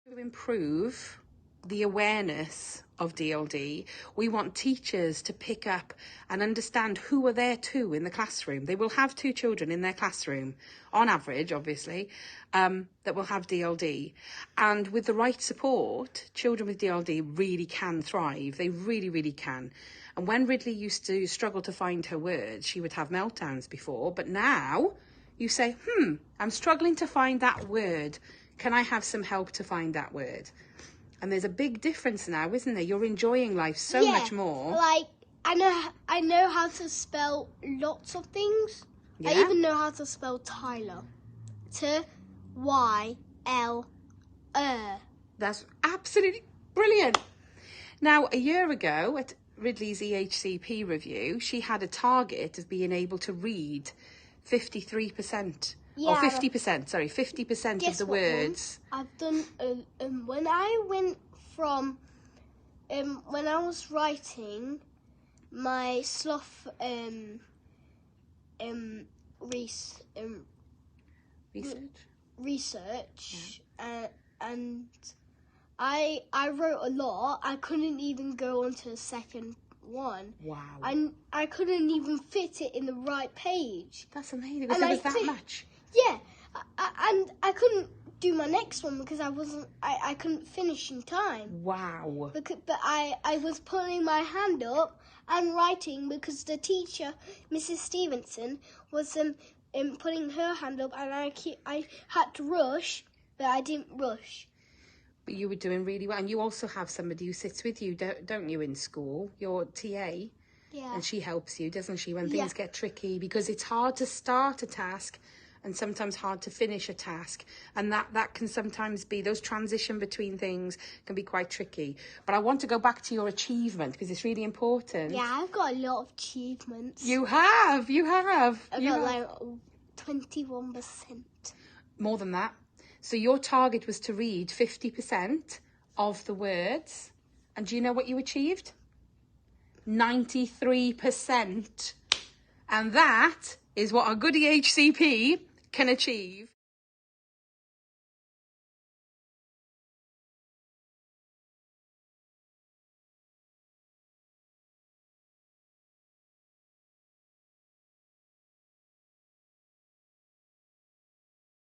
To improve the awareness of DLD, we want teachers to pick up and understand who are there too in the classroom. They will have 2 children in their classroom, on average, obviously, that will have DLD. And with the right support, children with DLD really can thrive. They really, really can. And when Ridley used to struggle to find her words, she would have meltdowns before. But now you say, I'm struggling to find that word. Can I have some help to find that word? And there's a big difference now, isn't there? You're enjoying life so much more. Like, I know how to spell lots of things. Yeah? I even know how to spell Tyler. T-Y-L-E. That's absolutely brilliant. Now, a year ago at Ridley's EHCP review, she had a target of being able to read 53%. Yeah, or 50%, sorry, 50% of the words. I've done, when I went from, when I was writing my sloth, research, and I wrote a lot. I couldn't even go on to the second one. Wow. I couldn't even fit it in the right page. That's amazing, because there was that much. Yeah, and I couldn't do my next one because I couldn't finish in time. Wow. But I was putting my hand up and writing because the teacher, Mrs. Stevenson, was putting her hand up, and I had to rush, but I didn't rush. But you were doing really well. And you also have somebody who sits with you, don't you, in school? Your TA. Yeah. And she helps you, doesn't she, when things get tricky? Because it's hard to start a task and sometimes hard to finish a task. And that can sometimes be, those transition between things can be quite tricky. But I want to go back to your achievement because it's really important. Yeah, I've got a lot of achievements. You have. I've got like 21%. More than that. So your target was to read 50% of the words. And do you know what you achieved? 93%. And that is what a good EHCP can achieve.